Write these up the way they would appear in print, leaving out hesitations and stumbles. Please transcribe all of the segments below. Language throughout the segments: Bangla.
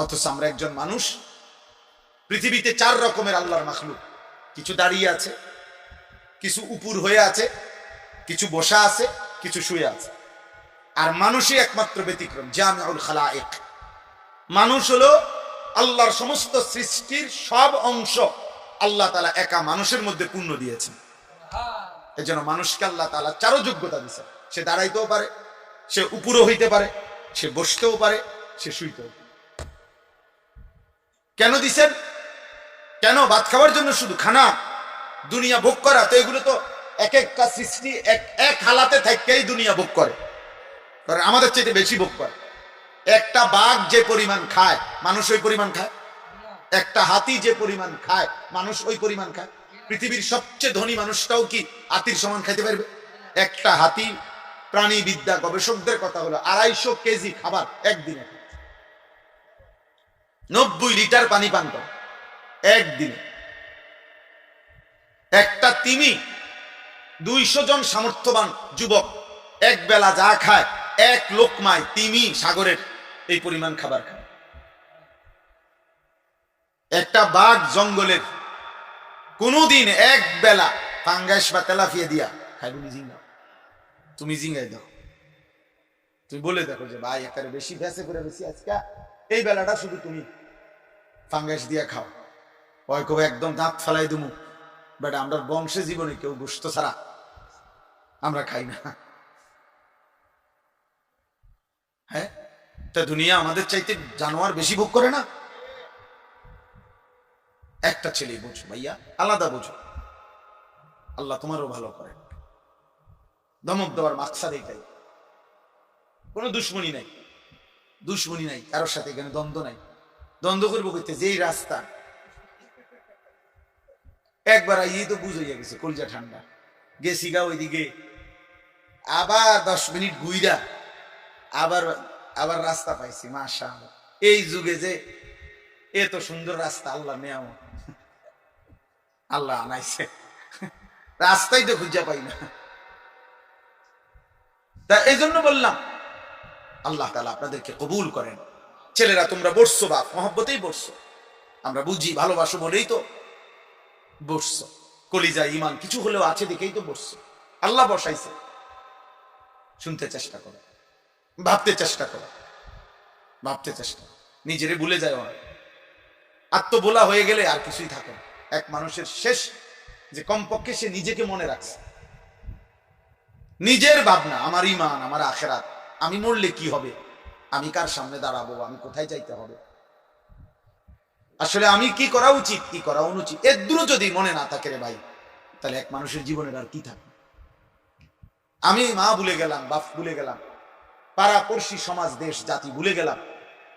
অথচ আমরা একজন মানুষ। পৃথিবীতে 4 রকমের আল্লাহর মাখলুক, কিছু দাঁড়িয়ে আছে, কিছু উপর হয়ে আছে, কিছু বসা আছে, কিছু শুয়ে আছে। আর মানুষই একমাত্র ব্যতিক্রম, জামিউল খালায়েক। মানুষ হলো আল্লাহর সমস্ত সৃষ্টির সব অংশ আল্লাহ তাআলা একা মানুষের মধ্যে পূর্ণ দিয়েছেন। এই জন্য মানুষকে আল্লাহ তাআলা 4 যোগ্যতা দিয়েছেন। সে দাঁড়াইতেও পারে, সে উপরও হইতে পারে, সে বসতেও পারে, সে শুইতেও পারে। কেন দিছেন? কেন? ভাত খাওয়ার জন্য শুধু? খানা দুনিয়া ভোগ করা? তো এগুলো তো এক একটা সৃষ্টি এক হালাতে থাকতেই দুনিয়া ভোগ করে, আমাদের চাইতে বেশি ভোগ করে। একটা বাঘ যে পরিমাণ খায়, মানুষ ওই পরিমাণ খায়। একটা হাতি যে পরিমাণ খায়, মানুষ ওই পরিমাণ খায়। পৃথিবীর সবচেয়ে ধনী মানুষটাও কি হাতির সমান খাইতে পারবে? একটা হাতি, প্রাণীবিদ্যা গবেষকদের কথা হলো 250 কেজি খাবার একদিনে, 90 লিটার পানি পান করে একদিনে। একটা তিমি, 200 জন সামর্থ্যবান যুবক এক বেলা যা খায়, এক লোকমায় তিমি সাগরের এই পরিমাণ খাবার খায়। একটা বাঘ জঙ্গলের কোনদিন এক বেলা ফাঙ্গাস বা তেলাফিয়া দিয়া খাইবো নি? জিঙ্গা, তুমি জিঙ্গাই দাও, তুমি বলে দেখো যে ভাই একারে বেশি ভেসে করে বেশি আজকে এই বেলাটা শুধু তুমি ফাঙ্গাস দিয়া খাও। হয় কবে একদম দাঁত ফেলাই দুমু, বাট আমরা বংশে জীবনে কেউ গোশত ছাড়া আমরা খাই না। হ্যাঁ, তা দুনিয়া আমাদের চাইতে জানোয়ার বেশি ভোগ করে না? একটা ছেলে বোঝো ভাইয়া, আলাদা বোঝো, আল্লাহ তোমারও ভালো করে। ধমক দেওয়ার মাকসাদ এটাই, কোনো দুশ্মনী নাই, দুশ্মনী নাই কারোর সাথে, এখানে দ্বন্দ্ব নাই। দ্বন্দ্ব করবো করতে যেই রাস্তা একবার আইয়ে তো বুঝ হইয়া গেছে, কলজা ঠান্ডা। গেছি গা ওইদিকে, আবার 10 মিনিট ঘুইরা আবার আবার রাস্তা পাইছি। মাশাআল্লাহ, এই যুগে যে এত সুন্দর রাস্তা আল্লাহ নেয়ামত, আল্লাহ আনাইছে, রাস্তাই তো খুঁজা পাই না। তা এই জন্য বললাম আল্লাহ তাআলা আপনাদেরকে কবুল করেন। ছেলেরা তোমরা বসছো, বাপ মহব্বতেই বসছো, আমরা বুঝি ভালোবাসো বলেই তো বসছো, কলিজা ইমান কিছু হলেও আছে দেখেই তো বসছো। আল্লাহ বসাইছে। শুনতে চেষ্টা করো, ভাবতে চেষ্টা করো, ভাবতে চেষ্টা করো। নিজেরে ভুলে যায়, আত্মবোলা হয়ে গেলে আর কিছুই থাকে না। এক মানুষের শেষ যে কমপক্ষে সে নিজেকে মনে রাখছে, নিজের ভাবনা, আমার ইমান, আমার আখেরাত, আমি মরলে কি হবে, আমি কার সামনে দাঁড়াবো, আমি কোথায় যাইতে হবে, আসলে আমি কি করা উচিত, কি করা অনুচিত, এর দূর যদি মনে না থাকে রে ভাই, তাহলে এক মানুষের জীবনের আর কি থাকে? আমি মা ভুলে গেলাম, বাপ ভুলে গেলাম, পাড়া পড়শি, সমাজ, দেশ, জাতি ভুলে গেলাম,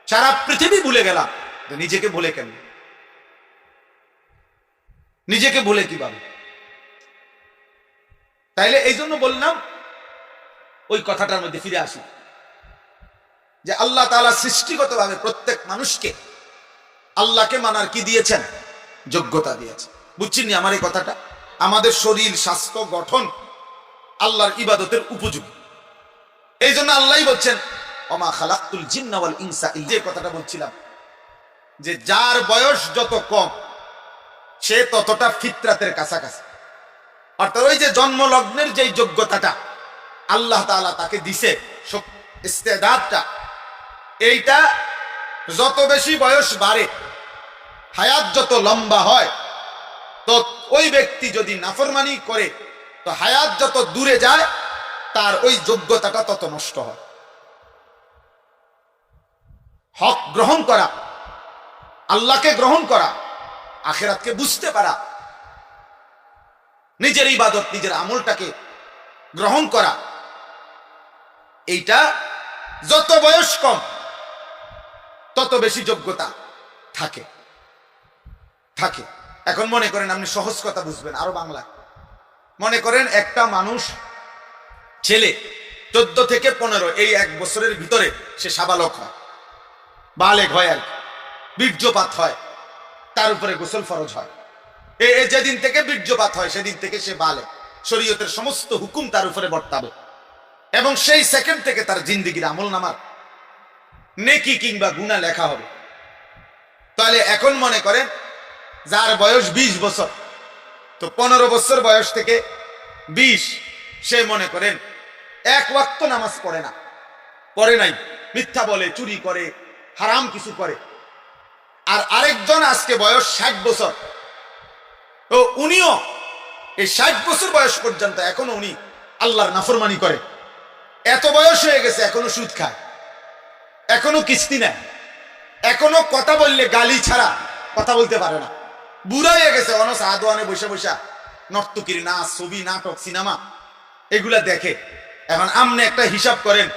সারা পৃথিবী ভুলে গেলাম, নিজেকে ভুলে কেন? নিজেকে ভুলে কিভাবে? তাইলে এই জন্য বললাম, ওই কথাটার মধ্যে ফিরে আসি যে আল্লাহ তাআলা সৃষ্টিগতভাবে প্রত্যেক মানুষকে আল্লাহকে মানার কি দিয়েছেন? যোগ্যতা দিয়েছেন। বুঝছেন নি আমার এই কথাটা? আমাদের শরীর, স্বাস্থ্য, গঠন আল্লাহর ইবাদতের উপযোগী। এই জন্য আল্লাহই বলছেন ওমা খালাকতুল জিন্না ওয়াল ইনসা, যে কথাটা বলছিলাম যে যার বয়স যত কম সে ততটা ফিতরাতের কাছাকাছি। অর্থাৎ ওই যে জন্ম লগ্নের যে যোগ্যতাটা আল্লাহ তাআলা তাকে দিছে, ইস্তেদাদটা, এইটা যত বেশি বয়স বাড়ে, হায়াত যত লম্বা হয়, তো ওই ব্যক্তি যদি নাফরমানি করে তো হায়াত যত দূরে যায়, তার ওই যোগ্যতাটা তত নষ্ট হয়। হক গ্রহণ করা, আল্লাহকে গ্রহণ করা, আখিরাতকে বুঝতে পারা, নিজের ইবাদত, নিজের আমলটাকে গ্রহণ করা, এইটা যত বয়স কম তত বেশি যোগ্যতা থাকে থাকে। এখন মনে করেন, আপনি সহজ কথা বুঝবেন আরো বাংলা, মনে করেন একটা মানুষ, ছেলে 14 থেকে 15, এই 1 বছরের ভিতরে সে সাবালক হয়, বালেগ হয়, আর বীর্যপাত হয়, তার উপরে গোসল ফরজ হয়। যেদিন থেকে বীর্যপাত হয় সেদিন থেকে সে বালেগ, শরীয়তের সমস্ত হুকুম তার উপরে বর্তাবে, এবং সেই সেকেন্ড থেকে তার জিন্দেগির আমল নামার নেকি কিংবা গুনাহ লেখা হবে। তাহলে এখন মনে করেন যার বয়স 20 বছর, তো 15 বছর বয়স থেকে 20, সে মনে করেন এক ওয়াক্ত নামাজ পড়ে না, পড়ে নাই, মিথ্যা বলে, চুরি করে, হারাম কিছু করে। আর আরেকজন আজকে বয়স 60 বছর, তো উনিও এই 60 বছর বয়স পর্যন্ত এখনো উনি আল্লাহর নাফরমানি করে। এত বয়স হয়ে গেছে এখনো সুদ খায়, এখনো কিস্তি নেয়, এখনো কথা বললে গালি ছাড়া কথা বলতে পারে না, বুড়া হয়ে গেছে। অনস আদোয়ানে বসে বসে নর্তকীর নাচ, ছবি, নাটক, সিনেমা এগুলা দেখে। এখন আপনি একটা হিসাব করেন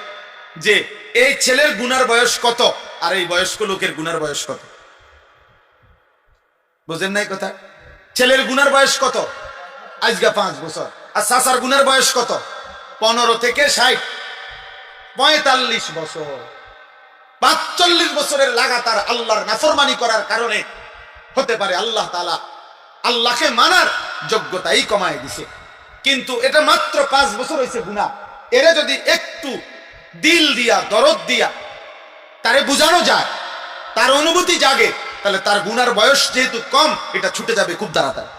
যে এই ছেলের গুনার বয়স কত আর এই বয়স্ক লোকের গুনার বয়স কত। বুঝেন নাই কথা? ছেলের গুনার বয়স কত? আজকে 5 বছর। আর চাচার গুনার বয়স কত? 15 থেকে 60, 45 বছর। 45 বছরের লাগাতার আল্লাহর নাফরমানি করার কারণে হতে পারে আল্লাহ তাআলা আল্লাহকে মানার যোগ্যতাই কমায় দিছে। কিন্তু এটা মাত্র 5 বছর হয়েছে গুনাহ। এরা যদি একটু দিল দিয়া, দরদ দিয়া তারে বুঝানো যায়, তার অনুভূতি জাগে, তাহলে তার গুনার বয়স যেহেতু কম, এটা ছুটে যাবে খুব তাড়াতাড়ি।